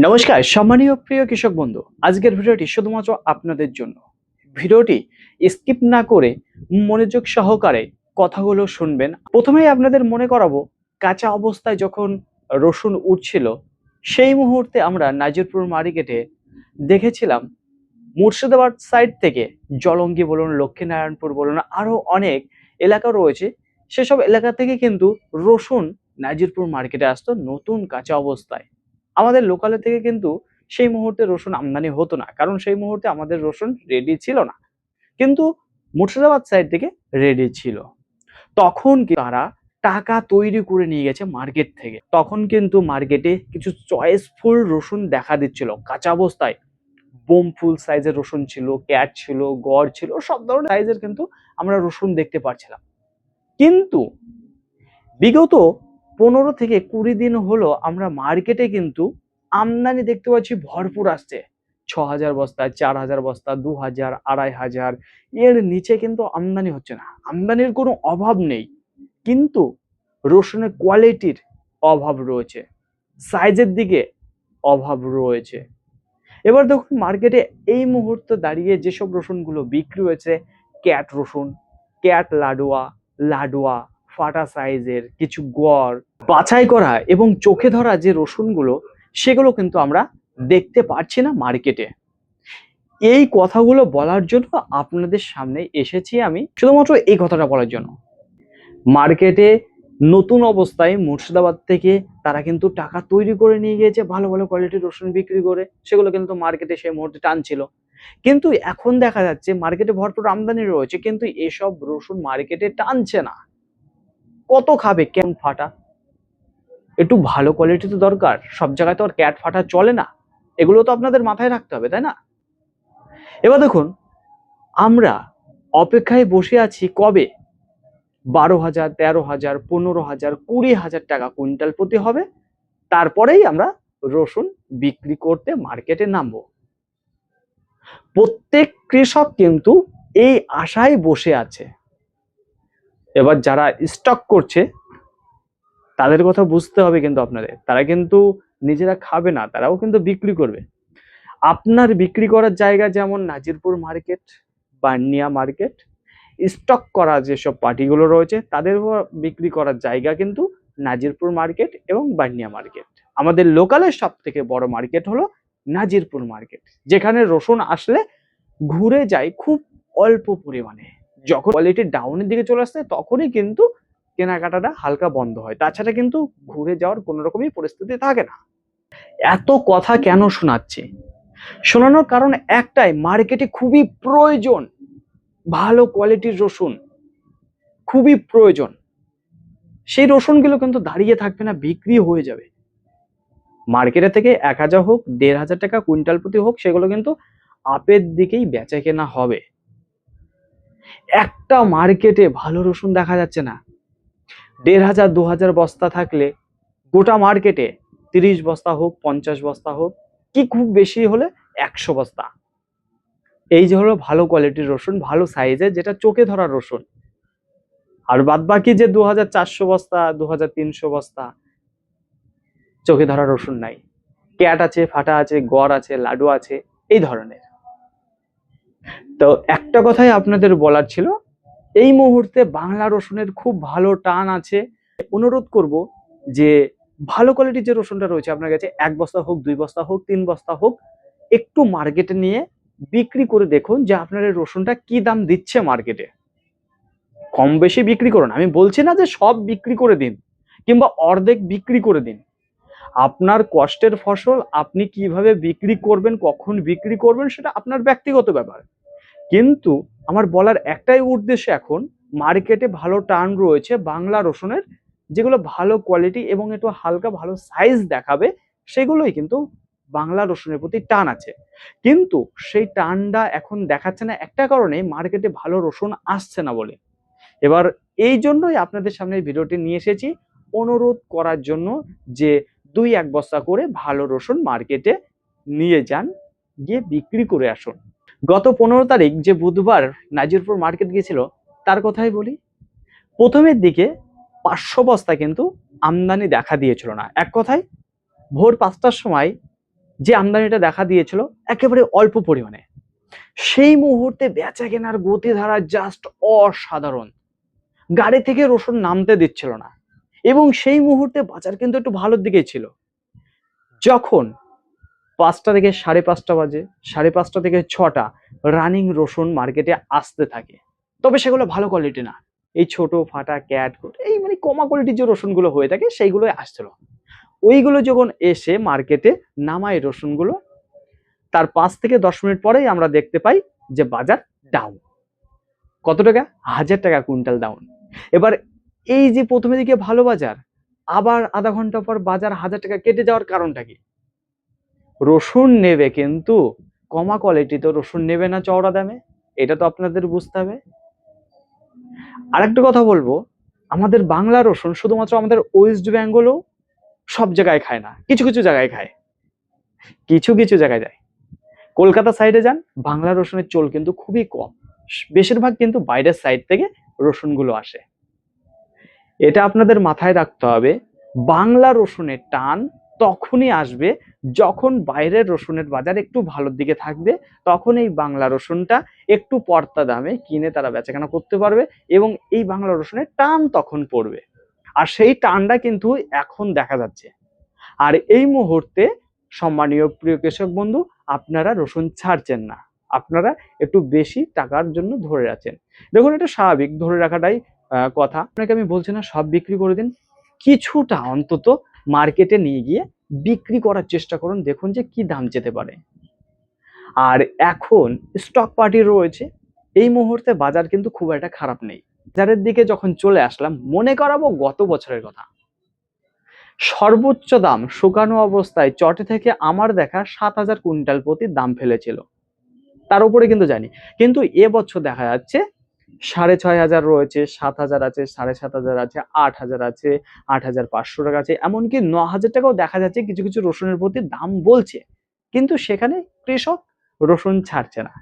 নমস্কার সম্মানীয় প্রিয় কৃষক বন্ধু, আজকের ভিডিওটি শুধুমাত্র আপনাদের জন্য। ভিডিওটি স্কিপ না করে মনোযোগ সহকারে কথাগুলো শুনবেন। প্রথমেই আপনাদের মনে করাবো, কাঁচা অবস্থায় যখন রসুন উঠছিল সেই মুহূর্তে আমরা নাজিরপুর মার্কেটে দেখেছিলাম মুর্শিদাবাদ সাইড থেকে জলঙ্গি বলুন, লক্ষ্মীনারায়ণপুর বলুন, আরো অনেক এলাকা রয়েছে, সেসব এলাকা থেকে কিন্তু রসুন নাজিরপুর মার্কেটে আসতো নতুন কাঁচা অবস্থায়। আমাদের লোকালে থেকে কিন্তু সেই মুহূর্তে রসুন আমদানি হতো না, কারণ সেই মুহূর্তে আমাদের রসুন রেডি ছিল না। কিন্তু মুর্শিদাবাদ সাইড থেকে রেডি ছিল। তখন তারা টাকা তৈরি করে নিয়ে গেছে মার্কেট থেকে। তখন কিন্তু মার্কেটে কিছু চয়েসফুল রসুন দেখা দিচ্ছিল কাঁচা অবস্থায়। বোম ফুল সাইজের রসুন ছিল, ক্যাট ছিল, গড় ছিল, সব ধরনের সাইজের কিন্তু আমরা রসুন দেখতে পাচ্ছিলাম। কিন্তু বিগত 15 থেকে 20 দিন হলো আমরা মার্কেটে কিন্তু আমদানি দেখতে পাচ্ছি ভরপুর আসছে। 6,000 বস্তা, 4,000 বস্তা, 2,000, 2,500, এর নিচে কিন্তু আমদানি হচ্ছে না। আমদানির কোনো অভাব নেই, কিন্তু রসুনের কোয়ালিটির অভাব রয়েছে, সাইজের দিকে অভাব রয়েছে। এবার দেখুন মার্কেটে এই মুহূর্তে দাঁড়িয়ে যেসব রসুনগুলো বিক্রি হয়েছে, ক্যাট রসুন, ক্যাট লাডুয়া, লাডুয়া, ফাটা সাইজের কিছু গড়, বাছাই করা এবং চোখে ধরা যে রসুনগুলো, সেগুলো কিন্তু আমরা দেখতে পাচ্ছি না মার্কেটে। এই কথাগুলো বলার জন্য আপনাদের সামনে এসেছি আমি, শুধুমাত্র এই কথাটা বলার জন্য। মার্কেটে নতুন অবস্থায় মুর্শিদাবাদ থেকে তারা কিন্তু টাকা তৈরি করে নিয়ে গিয়েছে ভালো ভালো কোয়ালিটির রসুন বিক্রি করে, সেগুলো কিন্তু মার্কেটে সেই মুহূর্তে টানছিল। কিন্তু এখন দেখা যাচ্ছে মার্কেটে ভরপুর আমদানি রয়েছে, কিন্তু এসব রসুন মার্কেটে টানছে না। কত খাবে কেমন ফাটা? একটু ভালো কোয়ালিটি তো দরকার, সব জায়গায় তো আর ক্যাট ফাটা চলে না। এগুলো তো আপনাদের মাথায় রাখতে হবে, তাই না? এবার দেখুন, আমরা অপেক্ষায় বসে আছি কবে 12,000, 13,000, 15,000, 20,000 টাকা কুইন্টাল প্রতি হবে, তারপরেই আমরা রসুন বিক্রি করতে মার্কেটে নামবো। প্রত্যেক কৃষক কিন্তু এই আশায় বসে আছে। এবার যারা স্টক করছে তাদের কথা বুঝতে হবে, কিন্তু আপনাদের, তারা কিন্তু নিজেরা খাবে না, তারাও কিন্তু বিক্রি করবে। আপনার বিক্রি করার জায়গা যেমন নাজিরপুর মার্কেট, বার্নিয়া মার্কেট, স্টক করা যেসব পার্টিগুলো রয়েছে তাদের বিক্রি করার জায়গা কিন্তু নাজিরপুর মার্কেট এবং বার্নিয়া মার্কেট। আমাদের লোকালের সব থেকে বড় মার্কেট হলো নাজিরপুর মার্কেট, যেখানে রসুন আসলে ঘুরে যায় খুব অল্প পরিমাণে। যখন কোয়ালিটি ডাউনের দিকে চলে আসছে তখনই কিন্তু কেনাকাটাটা হালকা বন্ধ হয়, তাছাড়া কিন্তু ঘুরে যাওয়ার কোনো রকমই পরিস্থিতি থাকে না। এত কথা কেন শোনাচ্ছি? শোনানোর কারণ একটাই, মার্কেটে খুবই প্রয়োজন ভালো কোয়ালিটির রসুন, খুবই প্রয়োজন। সেই রসুনগুলো কিন্তু দাঁড়িয়ে থাকবে না, বিক্রি হয়ে যাবে। মার্কেটে থেকে 1,000 হোক, 1,500 টাকা কুইন্টাল প্রতি হোক, সেগুলো কিন্তু আপের দিকেই বেচা কেনা হবে। একটা মার্কেটে ভালো রসুন দেখা যাচ্ছে না। 1,500, 2,000 বস্তা থাকলে গোটা মার্কেটে 30 বস্তা হোক, 50 বস্তা হোক, কি খুব বেশি হলে 100 বস্তা, এই যে হলো ভালো কোয়ালিটির রসুন, ভালো সাইজের, যেটা চোখে ধরা রসুন। আর বাদ বাকি যে 2,400 বস্তা, 2,300 বস্তা, চোখে ধরা রসুন নাই। ক্যাট আছে, ফাটা আছে, গড় আছে, লাডু আছে, এই ধরনের। তো একটা কথাই আপনাদের বলার ছিল, এই মুহূর্তে বাংলা রসুনের খুব ভালো টান আছে। অনুরোধ করব যে ভালো কোয়ালিটির যে রসুনটা রয়েছে আপনার কাছে, 1 বস্তা হোক, 2 বস্তা হোক, 3 বস্তা হোক, একটু মার্কেটে নিয়ে বিক্রি করে দেখুন যে আপনার এই রসুনটা কি দাম দিচ্ছে মার্কেটে। কম বেশি বিক্রি করুন, আমি বলছি না যে সব বিক্রি করে দিন কিংবা অর্ধেক বিক্রি করে দিন। আপনার কষ্টের ফসল আপনি কিভাবে বিক্রি করবেন, কখন বিক্রি করবেন, সেটা আপনার ব্যক্তিগত ব্যাপার। কিন্তু আমার বলার একটাই উদ্দেশ্য, এখন মার্কেটে ভালো টান রয়েছে বাংলা রসুনের, যেগুলো ভালো কোয়ালিটি এবং একটু হালকা ভালো সাইজ দেখাবে, সেগুলোই কিন্তু বাংলা রসুনের প্রতি টান আছে। কিন্তু সেই টানটা এখন দেখাচ্ছে না একটা কারণে, মার্কেটে ভালো রসুন আসছে না বলে। এবার এই জন্যই আপনাদের সামনে ভিডিওটি নিয়ে এসেছি, অনুরোধ করার জন্য যে 2-1 বস্তা করে ভালো রসুন মার্কেটে নিয়ে যান, গিয়ে বিক্রি করে আসুন। গত 15 তারিখ যে বুধবার নাজিরপুর মার্কেট গিয়েছিল তার কথাই বলি। প্রথমের দিকে 500 বস্তা কিন্তু আমদানি দেখা দিয়েছিল না। এক কথায় ভোর 5টার সময় যে আমদানিটা দেখা দিয়েছিল একেবারে অল্প পরিমাণে, সেই মুহূর্তে বেচা কেনার গতিধারা জাস্ট অসাধারণ। গাড়ি থেকে রসুন নামতে দিচ্ছিল না, এবং সেই মুহূর্তে বাজার কিন্তু একটু ভালোর দিকেই ছিল। যখন 5টা থেকে 5:30 বাজে, 5:30 থেকে 6টা রানিং রসুন মার্কেটে আসতে থাকে, তবে সেগুলো ভালো কোয়ালিটি না, এই ছোট ফাটা ক্যাট এই মানে কমা কোয়ালিটির যে রসুনগুলো হয়ে থাকে সেইগুলোই আসছিল। ওইগুলো যখন এসে মার্কেটে নামায় রসুনগুলো, তার 5 থেকে 10 মিনিট পরেই আমরা দেখতে পাই যে বাজার ডাউন। কত টাকা? 1000 টাকা কুইন্টাল ডাউন। এবার এই যে প্রথমে দিকে ভালো বাজার, আবার আধা ঘন্টা পর বাজার 1000 টাকা কেটে যাওয়ার কারণটা কি? রসুন নেবে কিন্তু কমা কোয়ালিটি তো রসুন নেবে না চওড়া দামে, এটা তো আপনাদের বুঝতে হবে। আরেকটা কথা বলবো, আমাদের বাংলা রসুন শুধুমাত্র আমাদের ওয়েস্ট বেঙ্গলও সব জায়গায় খায় না, কিছু কিছু জায়গায় খায়, কিছু কিছু জায়গায় যায়। কলকাতা সাইডে যান, বাংলা রসুনের চল কিন্তু খুবই কম, বেশিরভাগ কিন্তু বাইরের সাইড থেকে রসুনগুলো আসে। এটা আপনাদের মাথায় রাখতে হবে। বাংলা রসুনের টান তখনই আসবে যখন বাইরের রসুনের বাজার একটু ভালোর দিকে থাকবে, তখন এই বাংলা রসুনটা একটু পর্তা দামে কিনে তারা বেচাকেনা করতে পারবে, এবং এই বাংলা রসুনের টান তখন পড়বে। আর সেই টানটা কিন্তু এখন দেখা যাচ্ছে। আর এই মুহূর্তে সম্মানীয় প্রিয় কৃষক বন্ধু, আপনারা রসুন ছাড়ছেন না, আপনারা একটু বেশি টাকার জন্য ধরে রাখছেন। দেখুন, এটা স্বাভাবিক, ধরে রাখাটাই কথা। আপনাকে আমি বলছি না সব বিক্রি করে দিন, কিছুটা অন্তত মার্কেটে নিয়ে গিয়ে বিক্রি করার চেষ্টা করুন, দেখুন যে কি দাম যেতে পারে। আর এখন স্টক পার্টি রয়েছে, এই মুহূর্তে বাজার কিন্তু খুব একটা খারাপ নেই। বাজারের দিকে যখন চলে আসলাম, মনে করাবো গত বছরের কথা। সর্বোচ্চ দাম শুকানো অবস্থায় চটে থেকে আমার দেখা 7,000 কুইন্টাল প্রতি দাম ফেলেছিল, তার উপরে কিন্তু জানি। কিন্তু এবছর দেখা যাচ্ছে 6,500 রয়েছে, 7,000 আছে, 7,500 আছে, 8,000 আছে, 8,500 টাকা আছে, এমনকি 9,000 টাকাও দেখা যাচ্ছে। কিছু কিছু রসুনের প্রতি দাম বলছে, কিন্তু সেখানে কৃষক রসুন ছাড়ছে না।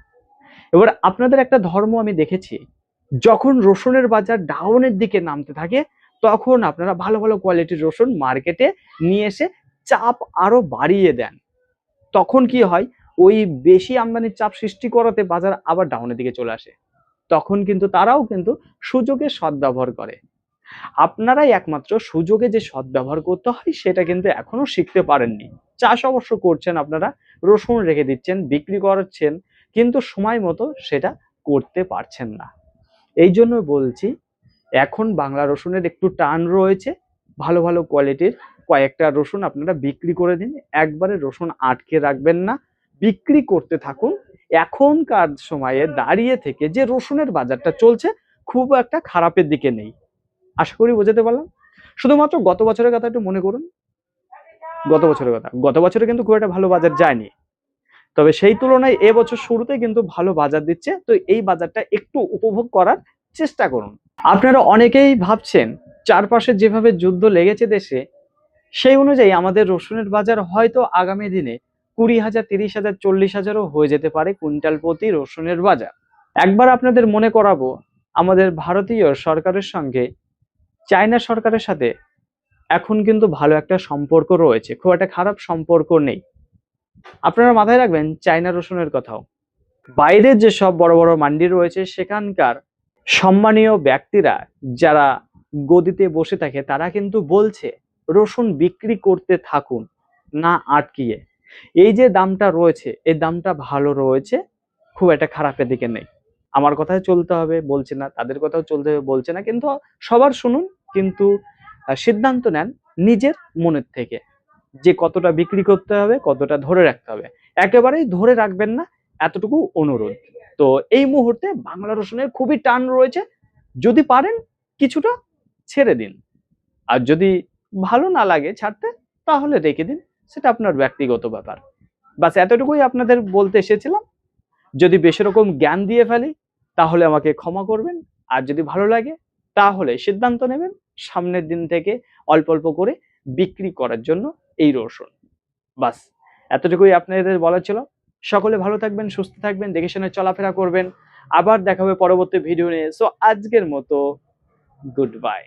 এবার আপনাদের একটা ধর্ম আমি দেখেছি, যখন রসুনের বাজার ডাউনের দিকে নামতে থাকে, তখন আপনারা ভালো ভালো কোয়ালিটির রসুন মার্কেটে নিয়ে এসে চাপ আরো বাড়িয়ে দেন। তখন কি হয়, ওই বেশি আমদানির চাপ সৃষ্টি করাতে বাজার আবার ডাউনের দিকে চলে আসে। তখন কিন্তু তারাও কিন্তু সুযোগের সদ্ব্যবহার করে। আপনারাই একমাত্র সুযোগে যে সদ্ব্যবহার করতে হয় সেটা কিন্তু এখনো শিখতে পারেননি। চাষ অবশ্য করছেন আপনারা, রসুন রেখে দিচ্ছেন, বিক্রি করাচ্ছেন, কিন্তু সময় মতো সেটা করতে পারছেন না। এই জন্য বলছি, এখন বাংলা রসুনের একটু টান রয়েছে, ভালো ভালো কোয়ালিটির কয়েকটা রসুন আপনারা বিক্রি করে দিন, একবারে রসুন আটকে রাখবেন না, বিক্রি করতে থাকুন। এখনকার সময়ে দাঁড়িয়ে থেকে যে রসুনের বাজারটা চলছে, খুব একটা খারাপের দিকে নেই। আশা করি বোঝাতে পারলাম। শুধুমাত্র গত বছরের কথা একটু মনে করুন, গত বছরে কিন্তু খুব একটা ভালো বাজার যায়নি, তবে সেই তুলনায় এবছর শুরুতে কিন্তু ভালো বাজার দিচ্ছে। তো এই বাজারটা একটু উপভোগ করার চেষ্টা করুন। আপনারা অনেকেই ভাবছেন, চারপাশে যেভাবে যুদ্ধ লেগেছে দেশে, সেই অনুযায়ী আমাদের রসুনের বাজার হয়তো আগামী দিনে 20,000, 30,000, 40,000ও হয়ে যেতে পারে কুইন্টাল প্রতি রসুনের বাজার। একবার আপনাদের মনে করাবো, আমাদের ভারতীয় সরকারের সঙ্গে চায়না সরকারের সাথে এখন কিন্তু ভালো একটা সম্পর্ক রয়েছে, খুব একটা খারাপ সম্পর্ক নেই। আপনারা মাথায় রাখবেন চায়না রসুনের কথাও। বাইরে যেসব বড় বড় মান্ডি রয়েছে, সেখানকার সম্মানীয় ব্যক্তিরা যারা গদিতে বসে থাকে, তারা কিন্তু বলছে রসুন বিক্রি করতে থাকুন, না আটকিয়ে। এই যে দামটা রয়েছে, এই দামটা ভালো রয়েছে, খুব একটা খারাপের দিকে নেই। আমার কথায় চলতে হবে বলছে না, তাদের কথাও চলতে হবে বলছে না, কিন্তু সবার শুনুন, কিন্তু সিদ্ধান্ত নেন নিজের মনের থেকে, যে কতটা বিক্রি করতে হবে, কতটা ধরে রাখতে হবে। একেবারেই ধরে রাখবেন না, এতটুকু অনুরোধ। তো এই মুহূর্তে বাংলা রসুনের খুবই টান রয়েছে, যদি পারেন কিছুটা ছেড়ে দিন, আর যদি ভালো না লাগে ছাড়তে, তাহলে রেখে দিন, সেটা আপনার ব্যক্তিগত ব্যাপার। বাস এতটুকুই আপনাদের বলতে এসেছিলাম। যদি বেশি রকম জ্ঞান দিয়ে ফেলি তাহলে আমাকে ক্ষমা করবেন, আর যদি ভালো লাগে তাহলে সিদ্ধান্ত নেবেন সামনের দিন থেকে অল্প অল্প করে বিক্রি করার জন্য এই রসুন। বাস এতটুকুই আপনাদের বলার ছিল। সকলে ভালো থাকবেন, সুস্থ থাকবেন, দেখে শুনে চলাফেরা করবেন। আবার দেখা হবে পরবর্তী ভিডিও নিয়ে। সো আজকের মতো গুড বাই।